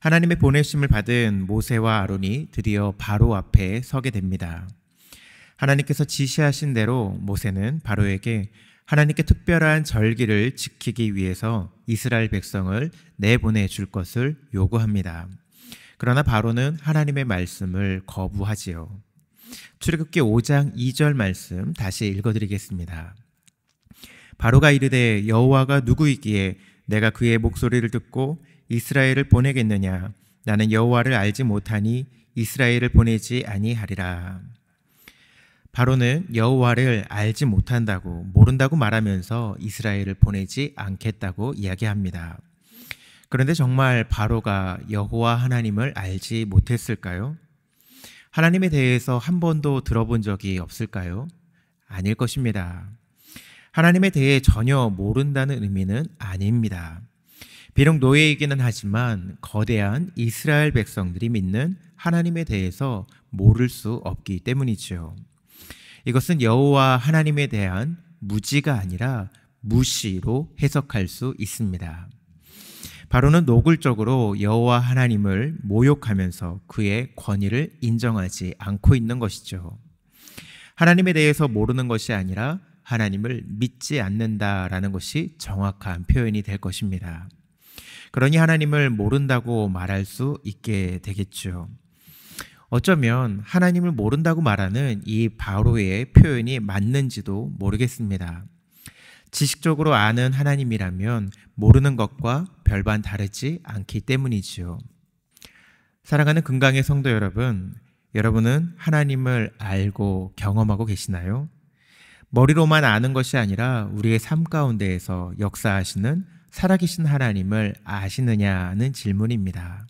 하나님의 보내심을 받은 모세와 아론이 드디어 바로 앞에 서게 됩니다. 하나님께서 지시하신 대로 모세는 바로에게 하나님께 특별한 절기를 지키기 위해서 이스라엘 백성을 내보내 줄 것을 요구합니다. 그러나 바로는 하나님의 말씀을 거부하지요. 출애굽기 5장 2절 말씀 다시 읽어드리겠습니다. 바로가 이르되 여호와가 누구이기에 내가 그의 목소리를 듣고 이스라엘을 보내겠느냐? 나는 여호와를 알지 못하니 이스라엘을 보내지 아니하리라. 바로는 여호와를 알지 못한다고, 모른다고 말하면서 이스라엘을 보내지 않겠다고 이야기합니다. 그런데 정말 바로가 여호와 하나님을 알지 못했을까요? 하나님에 대해서 한 번도 들어본 적이 없을까요? 아닐 것입니다. 하나님에 대해 전혀 모른다는 의미는 아닙니다. 비록 노예이기는 하지만 거대한 이스라엘 백성들이 믿는 하나님에 대해서 모를 수 없기 때문이죠. 이것은 여호와 하나님에 대한 무지가 아니라 무시로 해석할 수 있습니다. 바로는 노골적으로 여호와 하나님을 모욕하면서 그의 권위를 인정하지 않고 있는 것이죠. 하나님에 대해서 모르는 것이 아니라 하나님을 믿지 않는다라는 것이 정확한 표현이 될 것입니다. 그러니 하나님을 모른다고 말할 수 있게 되겠죠. 어쩌면 하나님을 모른다고 말하는 이 바로의 표현이 맞는지도 모르겠습니다. 지식적으로 아는 하나님이라면 모르는 것과 별반 다르지 않기 때문이지요. 사랑하는 금강의 성도 여러분, 여러분은 하나님을 알고 경험하고 계시나요? 머리로만 아는 것이 아니라 우리의 삶 가운데에서 역사하시는 살아계신 하나님을 아시느냐는 질문입니다.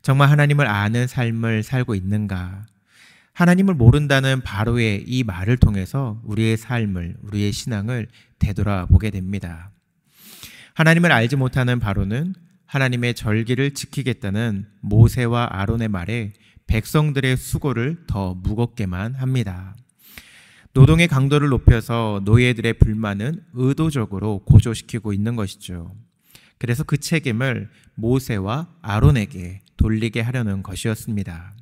정말 하나님을 아는 삶을 살고 있는가? 하나님을 모른다는 바로의 이 말을 통해서 우리의 삶을, 우리의 신앙을 되돌아보게 됩니다. 하나님을 알지 못하는 바로는 하나님의 절기를 지키겠다는 모세와 아론의 말에 백성들의 수고를 더 무겁게만 합니다. 노동의 강도를 높여서 노예들의 불만은 의도적으로 고조시키고 있는 것이죠. 그래서 그 책임을 모세와 아론에게 돌리게 하려는 것이었습니다.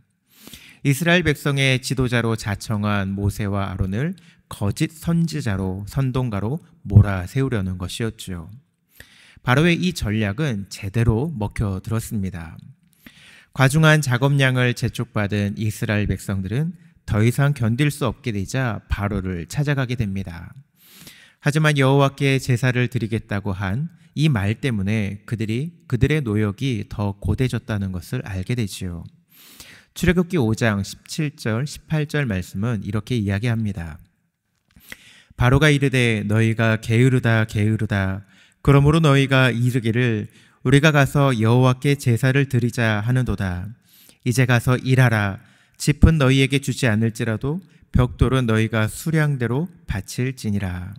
이스라엘 백성의 지도자로 자청한 모세와 아론을 거짓 선지자로, 선동가로 몰아세우려는 것이었죠. 바로의 이 전략은 제대로 먹혀들었습니다. 과중한 작업량을 재촉받은 이스라엘 백성들은 더 이상 견딜 수 없게 되자 바로를 찾아가게 됩니다. 하지만 여호와께 제사를 드리겠다고 한 이 말 때문에 그들의 노역이 더 고대졌다는 것을 알게 되지요. 출애굽기 5장 17절 18절 말씀은 이렇게 이야기합니다. 바로가 이르되 너희가 게으르다 게으르다 그러므로 너희가 이르기를 우리가 가서 여호와께 제사를 드리자 하는도다. 이제 가서 일하라. 짚은 너희에게 주지 않을지라도 벽돌은 너희가 수량대로 바칠지니라.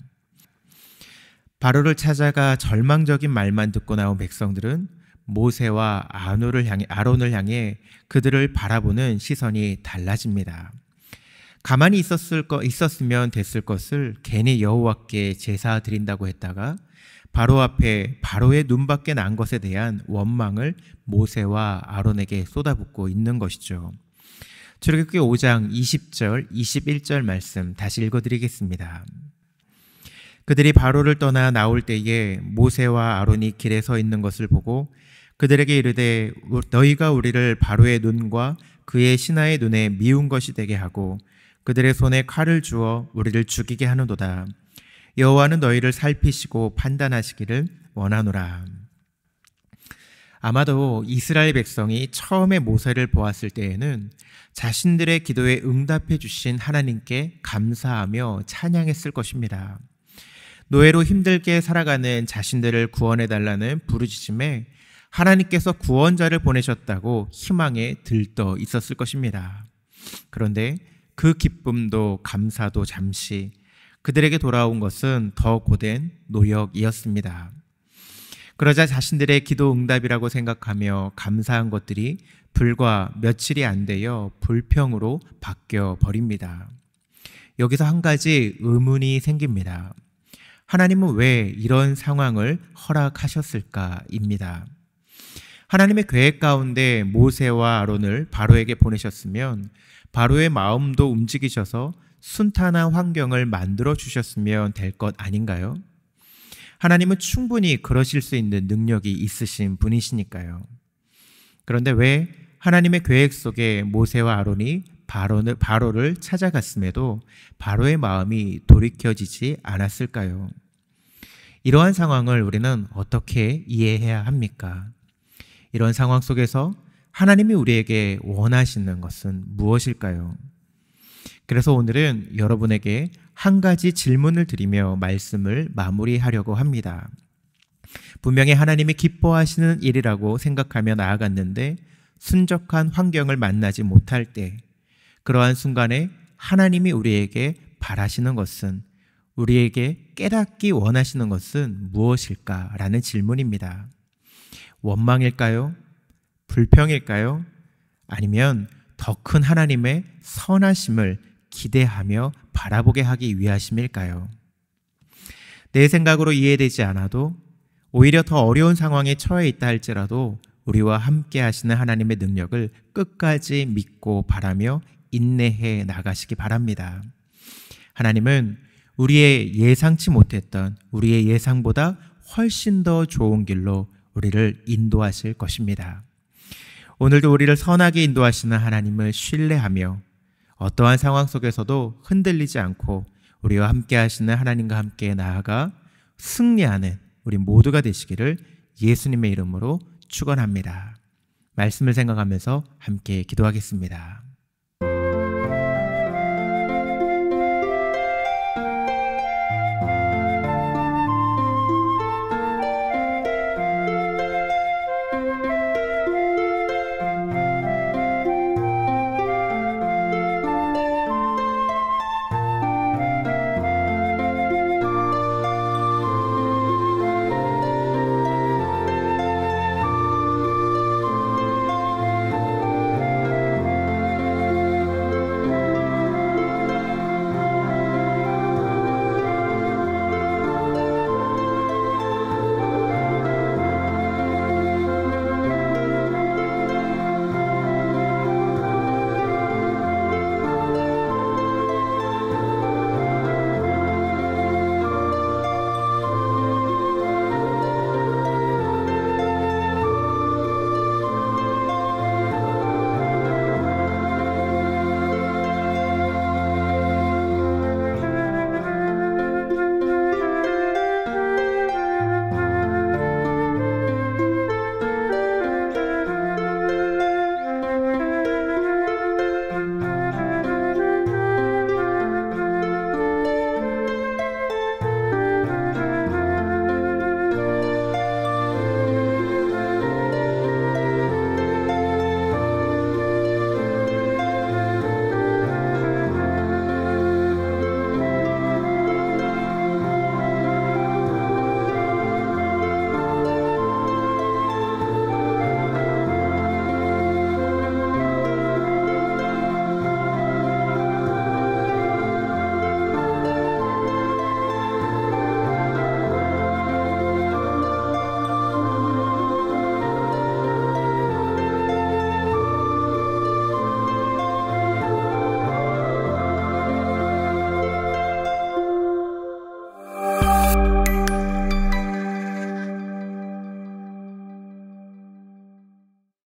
바로를 찾아가 절망적인 말만 듣고 나온 백성들은 모세와 아론을 향해 그들을 바라보는 시선이 달라집니다. 가만히 있었으면 됐을 것을 괜히 여호와께 제사 드린다고 했다가 바로 앞에 바로의 눈밖에 난 것에 대한 원망을 모세와 아론에게 쏟아붓고 있는 것이죠. 출애굽기 5장 20절, 21절 말씀 다시 읽어드리겠습니다. 그들이 바로를 떠나 나올 때에 모세와 아론이 길에 서 있는 것을 보고 그들에게 이르되 너희가 우리를 바로의 눈과 그의 신하의 눈에 미운 것이 되게 하고 그들의 손에 칼을 주어 우리를 죽이게 하는도다. 여호와는 너희를 살피시고 판단하시기를 원하노라. 아마도 이스라엘 백성이 처음에 모세를 보았을 때에는 자신들의 기도에 응답해 주신 하나님께 감사하며 찬양했을 것입니다. 노예로 힘들게 살아가는 자신들을 구원해 달라는 부르짖음에 하나님께서 구원자를 보내셨다고 희망에 들떠 있었을 것입니다. 그런데 그 기쁨도 감사도 잠시 그들에게 돌아온 것은 더 고된 노역이었습니다. 그러자 자신들의 기도 응답이라고 생각하며 감사한 것들이 불과 며칠이 안 되어 불평으로 바뀌어 버립니다. 여기서 한 가지 의문이 생깁니다. 하나님은 왜 이런 상황을 허락하셨을까입니다. 하나님의 계획 가운데 모세와 아론을 바로에게 보내셨으면 바로의 마음도 움직이셔서 순탄한 환경을 만들어 주셨으면 될 것 아닌가요? 하나님은 충분히 그러실 수 있는 능력이 있으신 분이시니까요. 그런데 왜 하나님의 계획 속에 모세와 아론이 바로를 찾아갔음에도 바로의 마음이 돌이켜지지 않았을까요? 이러한 상황을 우리는 어떻게 이해해야 합니까? 이런 상황 속에서 하나님이 우리에게 원하시는 것은 무엇일까요? 그래서 오늘은 여러분에게 한 가지 질문을 드리며 말씀을 마무리하려고 합니다. 분명히 하나님이 기뻐하시는 일이라고 생각하며 나아갔는데 순적한 환경을 만나지 못할 때, 그러한 순간에 하나님이 우리에게 바라시는 것은, 우리에게 깨닫기 원하시는 것은 무엇일까라는 질문입니다. 원망일까요? 불평일까요? 아니면 더 큰 하나님의 선하심을 기대하며 바라보게 하기 위하심일까요? 내 생각으로 이해되지 않아도 오히려 더 어려운 상황에 처해 있다 할지라도 우리와 함께 하시는 하나님의 능력을 끝까지 믿고 바라며 인내해 나가시기 바랍니다. 하나님은 우리의 예상치 못했던, 우리의 예상보다 훨씬 더 좋은 길로 우리를 인도하실 것입니다. 오늘도 우리를 선하게 인도하시는 하나님을 신뢰하며 어떠한 상황 속에서도 흔들리지 않고 우리와 함께 하시는 하나님과 함께 나아가 승리하는 우리 모두가 되시기를 예수님의 이름으로 축원합니다. 말씀을 생각하면서 함께 기도하겠습니다.